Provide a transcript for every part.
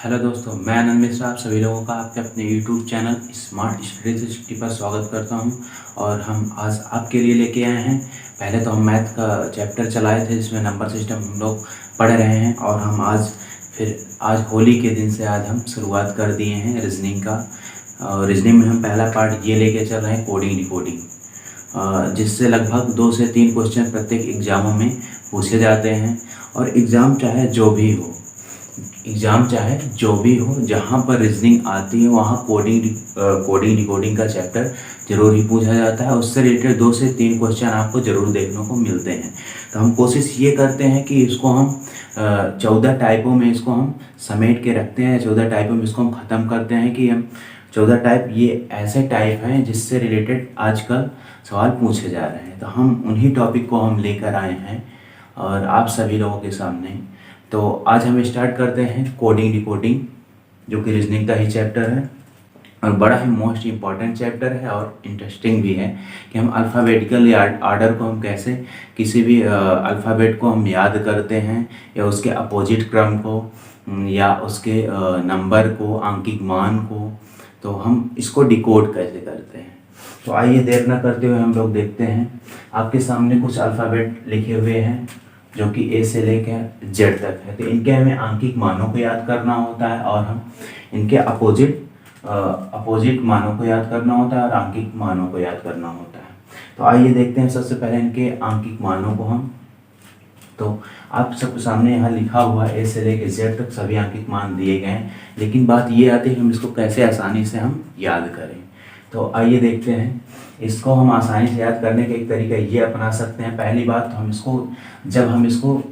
Hello दोस्तों, मैं आनंद मिश्रा आप सभी लोगों का आपके अपने यूट्यूब चैनल स्मार्ट स्टडी 360 पर स्वागत करता हूं। और हम आज आपके लिए लेके आए हैं। पहले तो हम मैथ का चैप्टर चलाए थे जिसमें नंबर सिस्टम हम लोग पढ़ रहे हैं, और हम आज होली के दिन से आज हम शुरुआत कर दिए हैं रीजनिंग का। और रीजनिंग में हम पहला पार्ट ये लेके चल रहे हैं, कोडिंग डिकोडिंग, जिससे लगभग 2 से 3 क्वेश्चन प्रत्येक एग्जामों में पूछे जाते हैं। और एग्ज़ाम चाहे जो भी हो, जहाँ पर रीजनिंग आती है वहाँ कोडिंग डिकोडिंग का चैप्टर जरूर ही पूछा जाता है। उससे रिलेटेड 2 से 3 क्वेश्चन आपको ज़रूर देखने को मिलते हैं। तो हम कोशिश ये करते हैं कि इसको हम 14 टाइपों में इसको हम समेट के रखते हैं, 14 टाइपों में इसको हम ख़त्म करते हैं कि हम 14 टाइप ये ऐसे टाइप हैं जिससे रिलेटेड आजकल सवाल पूछे जा रहे हैं। तो हम उन्हीं टॉपिक को हम लेकर आए हैं और आप सभी लोगों के सामने। तो आज हम स्टार्ट करते हैं कोडिंग डिकोडिंग, जो कि रीजनिंग का ही चैप्टर है और बड़ा ही मोस्ट इम्पॉर्टेंट चैप्टर है और इंटरेस्टिंग भी है कि हम अल्फ़ाबेटिकल आर्डर को हम कैसे किसी भी अल्फ़ाबेट को हम याद करते हैं, या उसके अपोजिट क्रम को, या उसके नंबर को, आंकिक मान को, तो हम इसको डिकोड कैसे करते हैं। तो आइए देर न करते हुए हम लोग देखते हैं। आपके सामने कुछ अल्फ़ाबेट लिखे हुए हैं जो कि ए से लेकर जेड तक है। तो इनके हमें आंकिक मानों को याद करना होता है और हम इनके अपोजिट मानों को याद करना होता है और आंकिक मानों को याद करना होता है। तो आइए देखते हैं सबसे पहले इनके आंकिक मानों को हम। तो आप सबके सामने यहाँ लिखा हुआ है ए से लेकर जेड तक सभी आंकिक मान दिए गए हैं, लेकिन बात ये आती है कि हम इसको कैसे आसानी से हम याद करें। तो आइए देखते हैं। इसको हम आसानी से याद करने का एक तरीका ये अपना सकते हैं। पहली बात तो जब हम इसको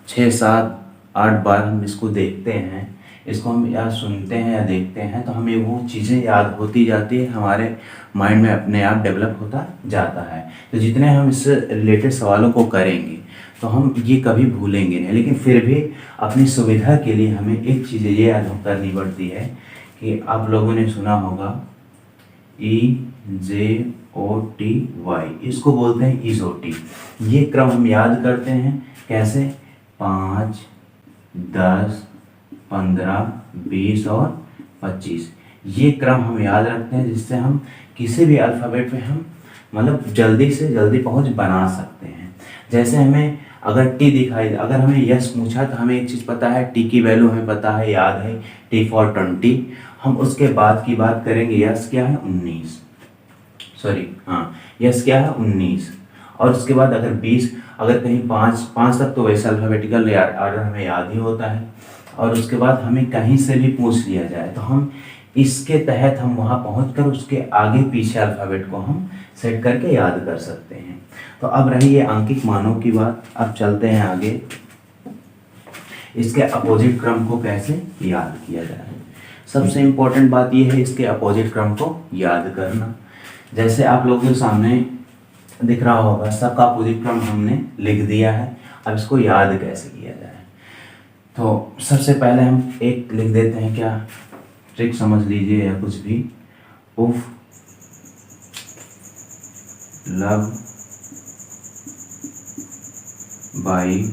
6, 7, 8 बार हम इसको देखते हैं, इसको हम या सुनते हैं या देखते हैं, तो हमें वो चीज़ें याद होती जाती है, हमारे माइंड में अपने आप डेवलप होता जाता है। तो जितने हम इससे रिलेटेड सवालों को करेंगे तो हम ये कभी भूलेंगे नहीं। लेकिन फिर भी अपनी सुविधा के लिए हमें एक चीज़ ये याद करनी पड़ती है कि आप लोगों ने सुना होगा EJOTY, इसको बोलते हैं इजोटी। ये क्रम हम याद करते हैं कैसे? 5, 10, 15, 20 और 25। ये क्रम हम याद रखते हैं जिससे हम किसी भी अल्फ़ाबेट पे हम मतलब जल्दी से जल्दी पहुंच बना सकते हैं। जैसे हमें अगर टी दिखाई, अगर हमें यस पूछा तो हमें एक चीज़ पता है, टी की वैल्यू हमें पता है, याद है, टी फॉर 20। हम उसके बाद की बात करेंगे, यस क्या है 19, यस क्या है 19। और उसके बाद अगर 20, अगर कहीं 5 तक तो वैसे अल्फ़ाबेटिकल आर्डर हमें याद ही होता है। और उसके बाद हमें कहीं से भी पूछ लिया जाए तो हम इसके तहत हम वहाँ पहुँच उसके आगे पीछे अल्फ़ाबेट को हम सेट करके याद कर सकते हैं। तो अब रही ये आंकिक मानों की बात। अब चलते हैं आगे, इसके अपोजिट क्रम को कैसे याद किया जाए। सबसे इम्पोर्टेंट बात यह है इसके अपोजिट क्रम को याद करना। जैसे आप लोगों के सामने दिख रहा होगा, सबका अपोजिट क्रम हमने लिख दिया है। अब इसको याद कैसे किया जाए, तो सबसे पहले हम एक लिख देते हैं, क्या ट्रिक समझ लीजिए या कुछ भी। उफ लव बाई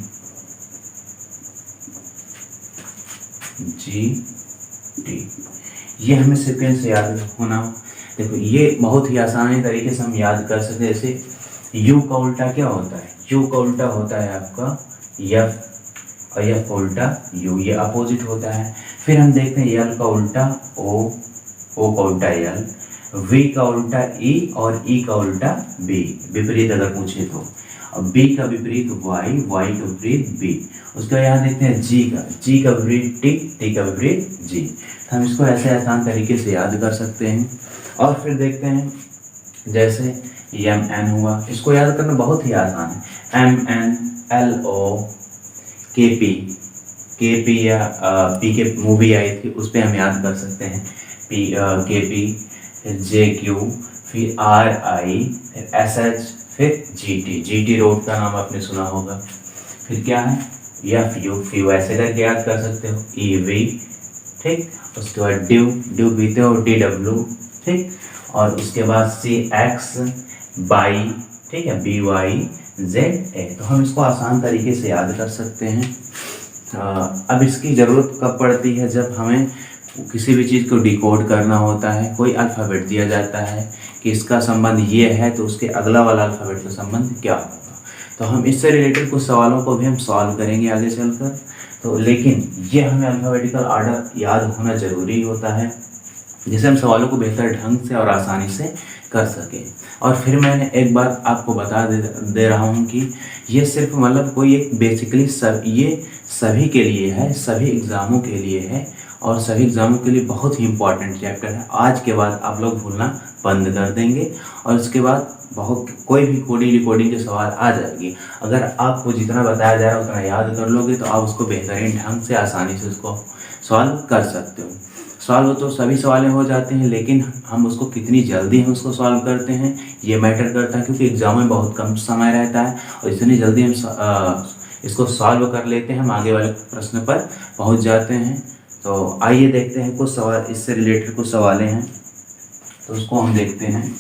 GT, ये हमें सेकेंड से याद होना। देखो ये बहुत ही आसानी तरीके से हम याद कर सकते हैं। जैसे U का उल्टा क्या होता है? U का उल्टा होता है आपका F, और F का उल्टा U, ये अपोजिट होता है। फिर हम देखते हैं L का उल्टा O, O का उल्टा L, V का उल्टा E और E का उल्टा B, विपरीत अगर पूछे तो। और B का विपरीत Y, Y का विपरीत B। उसके बाद यहाँ देखते हैं G का विपरीत T, T का विपरीत G। तो हम इसको ऐसे आसान तरीके से याद कर सकते हैं। और फिर देखते हैं जैसे MN हुआ, इसको याद करना बहुत ही आसान है। MN, LO, KP या P के मूवी आई थी उस पर हम याद कर सकते हैं, KP, JQ, फिर RI, फिर SH, फिर GT रोड का नाम आपने सुना होगा। फिर क्या है FU ऐसे करके याद कर सकते हो, EV, ठीक। उसके बाद ड्यू बीते हो DW, ठीक। और उसके बाद CX, बाई, ठीक है, BY, ZA। तो हम इसको आसान तरीके से याद कर सकते हैं। अब इसकी ज़रूरत कब पड़ती है, जब हमें किसी भी चीज़ को डिकोड करना होता है। कोई अल्फ़ाबेट दिया जाता है कि इसका संबंध ये है तो उसके अगला वाला अल्फ़ाबेट का संबंध क्या होगा। तो हम इससे रिलेटेड कुछ सवालों को भी हम सॉल्व करेंगे आगे चलकर। तो लेकिन ये हमें अल्फ़ाबेटिकल ऑर्डर याद होना ज़रूरी होता है, जिससे हम सवालों को बेहतर ढंग से और आसानी से कर सकें। और फिर मैंने एक बार आपको बता दे रहा हूँ कि ये सिर्फ मतलब कोई एक बेसिकली ये सभी के लिए है, सभी एग्ज़ामों के लिए है और सभी एग्ज़ामों के लिए बहुत ही इम्पॉर्टेंट चैप्टर है। आज के बाद आप लोग भूलना बंद कर देंगे और उसके बाद कोई भी कोडिंग रिकॉर्डिंग के सवाल आ जाएगी। अगर आपको जितना बताया जा रहा है उतना याद कर लोगे तो आप उसको बेहतरीन ढंग से आसानी से उसको सॉल्व कर सकते हो। सॉल्व तो सभी सवाल हो जाते हैं, लेकिन हम उसको कितनी जल्दी हम उसको सॉल्व करते हैं ये मैटर करता है, क्योंकि एग्ज़ाम में बहुत कम समय रहता है और इतनी जल्दी हम इसको सॉल्व कर लेते हैं, हम आगे वाले प्रश्न पर पहुंच जाते हैं। तो आइए देखते हैं कुछ सवाल, इससे रिलेटेड कुछ सवालें हैं तो उसको हम देखते हैं।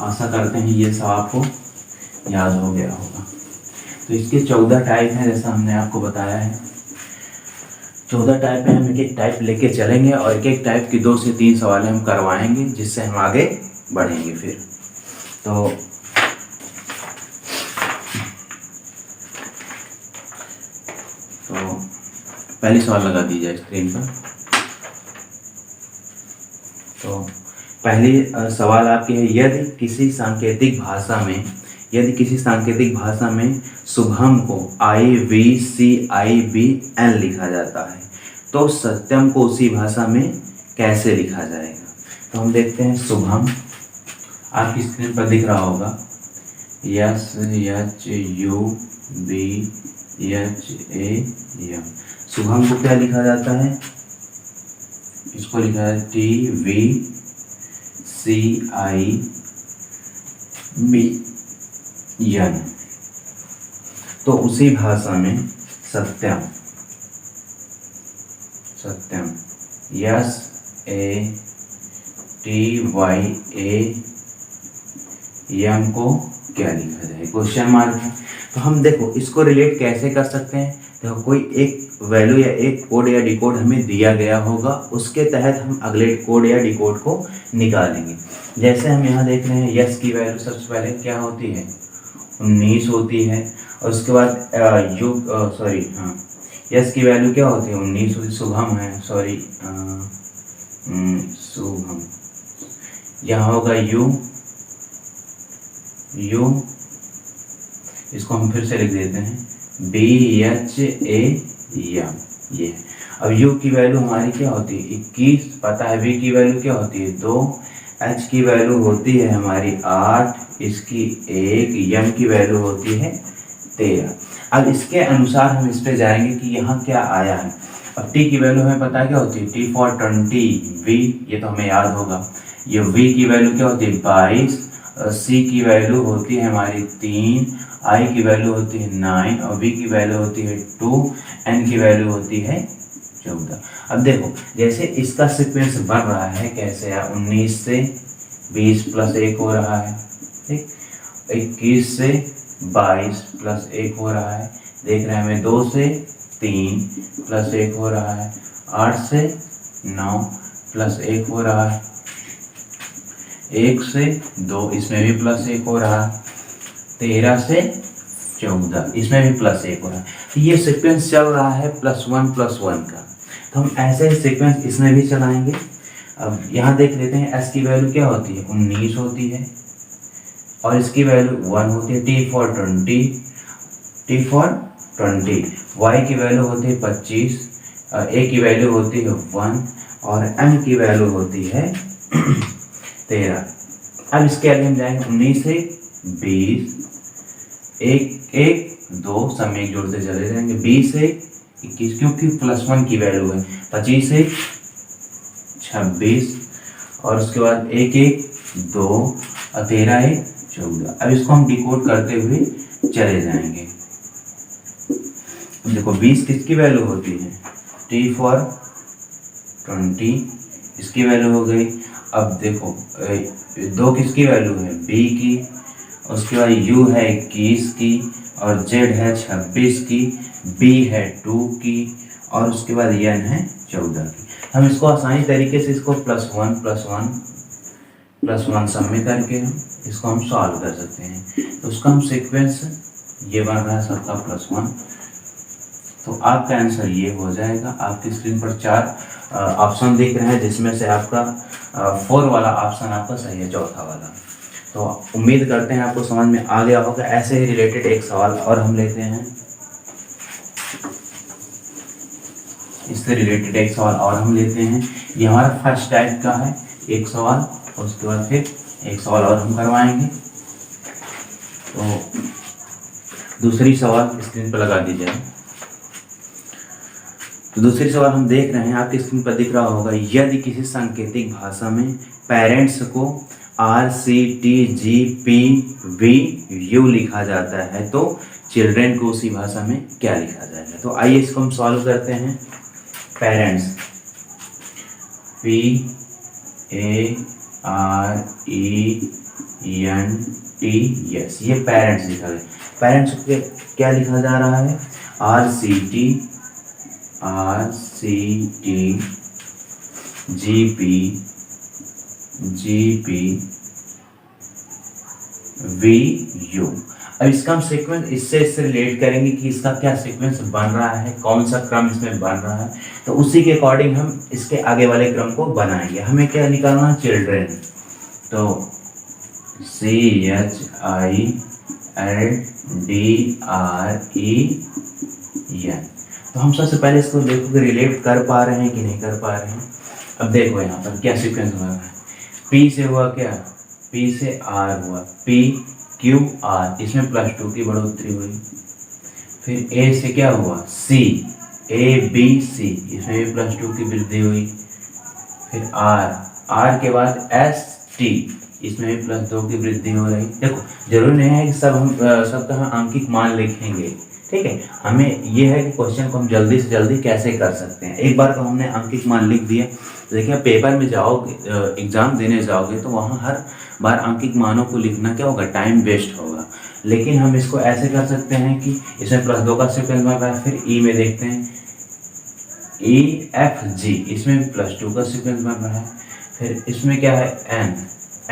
आशा करते हैं ये सब आपको याद हो गया होगा। तो इसके 14 टाइप हैं, जैसा हमने आपको बताया है 14 टाइप है। हम एक एक टाइप लेके चलेंगे और एक एक टाइप की 2 से 3 सवाल हम करवाएंगे, जिससे हम आगे बढ़ेंगे। फिर तो पहली सवाल लगा दी जाए स्क्रीन पर। तो पहली सवाल आपकी है, यदि किसी सांकेतिक भाषा में शुभम को IVCIBN लिखा जाता है तो सत्यम को उसी भाषा में कैसे लिखा जाएगा। तो हम देखते हैं शुभम आपकी स्क्रीन पर दिख रहा होगा, SHUBHAM। शुभम को क्या लिखा जाता है, इसको लिखा है TVCIBN। तो उसी भाषा में सत्यम SATYAM को क्या लिखा जाए, क्वेश्चन मार्क है। तो हम देखो इसको रिलेट कैसे कर सकते हैं। देखो कोई एक वैल्यू या एक कोड या डिकोड हमें दिया गया होगा, उसके तहत हम अगले कोड या डिकोड को निकालेंगे। जैसे हम यहाँ देख रहे हैं यस की वैल्यू सबसे पहले क्या होती है, 19 होती है। और उसके बाद यस की वैल्यू क्या होती है, 19 होती। शुभम है, शुभम, यहाँ होगा यू, इसको हम फिर से लिख देते हैं BHAM, ये। अब U की वैल्यू हमारी क्या होती है, 21 पता है। V की वैल्यू क्या होती है, 2। H की वैल्यू होती है हमारी 8, इसकी 1। M की वैल्यू होती है 13। अब इसके अनुसार हम इस पे जाएंगे कि यहाँ क्या आया है। अब T की वैल्यू हमें पता है क्या होती है, T for 20, V, ये तो हमें याद होगा। ये V की वैल्यू क्या होती है, 22। C की वैल्यू होती है हमारी 3, I की वैल्यू होती है 9 और V की वैल्यू होती है 2, N की वैल्यू होती है 14। अब देखो जैसे इसका सीक्वेंस बढ़ रहा है कैसे है, 19 से 20 प्लस 1 हो रहा है, ठीक। 21 से 22 प्लस 1 हो रहा है, देख रहे हैं हमें 2 से 3 प्लस 1 हो रहा है, 8 से 9 प्लस 1 हो रहा है, 1 से 2 इसमें भी प्लस 1 हो रहा है, 13 से 14 इसमें भी प्लस 1 हो रहा है। तो ये सीक्वेंस चल रहा है +1 +1 का। तो हम ऐसे ही सीक्वेंस इसमें भी चलाएंगे। अब यहाँ देख लेते हैं S की वैल्यू क्या होती है, 19 होती है और इसकी वैल्यू 1 होती है। T for 20, Y की वैल्यू होती है 25, A की वैल्यू होती है 1 और M की वैल्यू होती है 13। अब इसके आगे हम जाएंगे 19 से 20, 1 2 सब में एक जोड़ते चले जाएंगे, 20 से 21 क्योंकि +1 की वैल्यू है, 25 से 26 और उसके बाद 1 2 और 13 14। अब इसको हम डिकोड करते हुए चले जाएंगे। देखो 20 किसकी वैल्यू होती है, T for 20, इसकी वैल्यू हो गई। अब देखो 2 किसकी वैल्यू है, B की, उसके बाद U है 21 की और Z है 26 की, B है 2 की, और उसके बाद N है 14 की। हम इसको आसानी तरीके से इसको +1 सब में करके इसको हम सॉल्व कर सकते हैं। तो उसका हम सीक्वेंस ये बन रहा है सबका +1, तो आपका आंसर ये हो जाएगा। आपकी स्क्रीन पर 4 ऑप्शन दिख रहे हैं, जिसमें से आपका 4 वाला ऑप्शन आपका सही है, चौथा वाला। तो उम्मीद करते हैं आपको समझ में आ गया होगा। ऐसे ही रिलेटेड एक सवाल और हम लेते हैं, इससे रिलेटेड एक सवाल और हम लेते हैं। ये हमारा फर्स्ट टाइप का है एक सवाल, और उसके बाद फिर एक सवाल और हम करवाएंगे। तो दूसरी सवाल स्क्रीन पर लगा दीजिए। तो दूसरी सवाल हम देख रहे हैं, आपकी स्क्रीन पर दिख रहा होगा, यदि किसी सांकेतिक भाषा में पेरेंट्स को RCTGPVU लिखा जाता है तो चिल्ड्रेन को उसी भाषा में क्या लिखा जाएगा। तो आइए इसको हम सॉल्व करते हैं। पेरेंट्स PARENTS, ये पेरेंट्स लिखा गया। पेरेंट्स को क्या लिखा जा रहा है, RCTGPVU। अब इसका हम सीक्वेंस इससे रिलेट करेंगे कि इसका क्या सीक्वेंस बन रहा है, कौन सा क्रम इसमें बन रहा है, तो उसी के अकॉर्डिंग हम इसके आगे वाले क्रम को बनाएंगे। हमें क्या निकालना है, चिल्ड्रेन। तो CHILDREN। तो हम सबसे पहले इसको देखो कि रिलेट कर पा रहे हैं कि नहीं कर पा रहे हैं। अब देखो यहाँ पर क्या सीक्वेंस हुआ है। P से हुआ क्या, P से R हुआ, PQR, इसमें +2 की बढ़ोतरी हुई। फिर A से क्या हुआ, ABC, इसमें भी +2 की वृद्धि हुई। फिर R के बाद ST, इसमें भी +2 की वृद्धि हो रही। देखो जरूरी नहीं है कि सबका हम अंकित मान लिखेंगे, ठीक है। हमें यह है कि क्वेश्चन को हम जल्दी से जल्दी कैसे कर सकते हैं। एक बार को हमने अंकित मान लिख दिया, तो देखिए पेपर में जाओगे, एग्जाम देने जाओगे तो वहाँ हर बार अंकित मानों को लिखना क्या होगा, टाइम वेस्ट होगा। लेकिन हम इसको ऐसे कर सकते हैं कि इसमें +2 का सीक्वेंस बन रहा है। फिर ई में देखते हैं, EFG, इसमें +2 का सीक्वेंस बन रहा है। फिर इसमें क्या है,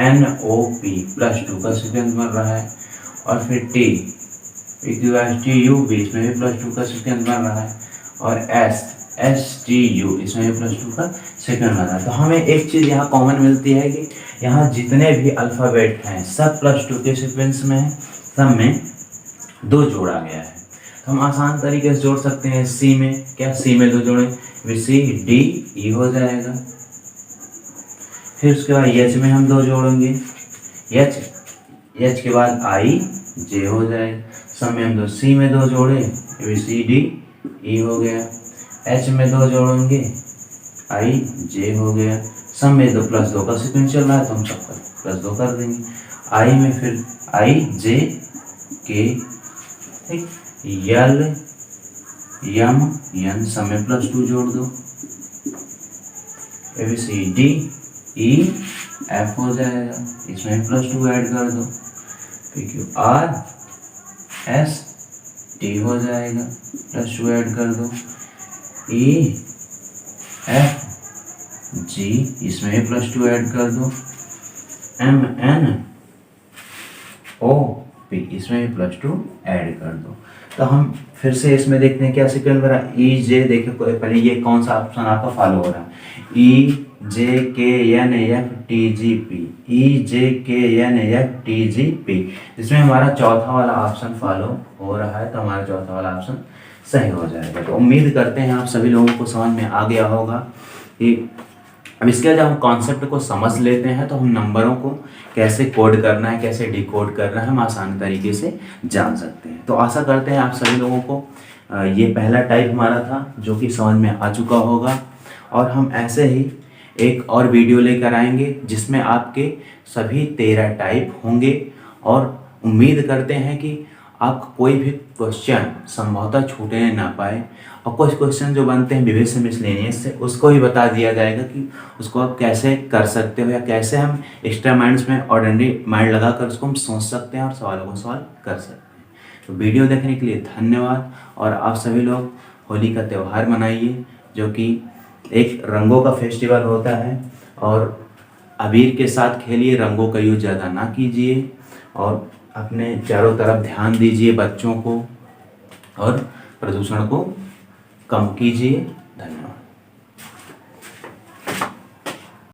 NOP, +2 का सीक्वेंस बन रहा है। और फिर TUV, इसमें भी +2 का सीक्वेंस बन रहा है। और STU, इसमें भी +2 का सीक्वेंस बन रहा है। तो हमें एक चीज़ यहाँ कॉमन मिलती है कि यहाँ जितने भी अल्फ़ाबेट हैं सब +2 के सीक्वेंस में है, सब में 2 जोड़ा गया है। तो हम आसान तरीके से जोड़ सकते हैं। C में क्या, C में 2 जोड़े, CDE हो जाएगा। फिर उसके बाद H में हम 2 जोड़ेंगे, H के बाद IJ हो जाएगा। सब में हम 2, C में 2 जोड़े, CDE हो गया। H में 2 जोड़ेंगे, IJ हो गया। सब में 2 +2 का सीक्वेंस चल रहा है, तो हम सबका +2 कर देंगे। I में फिर IJK, ठीक, LMN, सब में +2 जोड़ दो, ABCDEF हो जाएगा, इसमें +2 ऐड कर दो। PQRST हो जाएगा, +2 ऐड कर दो। EFG, इसमें भी +2 ऐड कर दो। MNOP, इसमें भी +2 ऐड कर दो। तो हम फिर से इसमें देखते हैं क्या सीक्वेंस बना। EJ, देखिए पहले ये कौन सा ऑप्शन आपका फॉलो हो रहा है, EJKNFTGP, इसमें हमारा चौथा वाला ऑप्शन फॉलो हो रहा है, तो हमारा चौथा वाला ऑप्शन सही हो जाएगा। तो उम्मीद करते हैं आप सभी लोगों को समझ में आ गया होगा कि अब इसके जब हम कॉन्सेप्ट को समझ लेते हैं तो हम नंबरों को कैसे कोड करना है, कैसे डिकोड करना है, हम आसान तरीके से जान सकते हैं। तो आशा करते हैं आप सभी लोगों को ये पहला टाइप हमारा था जो कि समझ में आ चुका होगा। और हम ऐसे ही एक और वीडियो लेकर आएंगे जिसमें आपके सभी 13 टाइप होंगे। और उम्मीद करते हैं कि आपका कोई भी क्वेश्चन संभवतः छूटने ना पाए, और कुछ क्वेश्चन जो बनते हैं विवेक से मिसलेनियस से, उसको भी बता दिया जाएगा कि उसको आप कैसे कर सकते हो, या कैसे हम एक्स्ट्रा माइंड्स में ऑर्डिनरी माइंड लगाकर उसको हम सोच सकते हैं और सवालों को सॉल्व कर सकते हैं। तो वीडियो देखने के लिए धन्यवाद। और आप सभी लोग होली का त्यौहार मनाइए, जो कि एक रंगों का फेस्टिवल होता है। और अबीर के साथ खेलिए, रंगों का यूज ज़्यादा ना कीजिए, और अपने चारों तरफ ध्यान दीजिए बच्चों को, और प्रदूषण को कम कीजिए।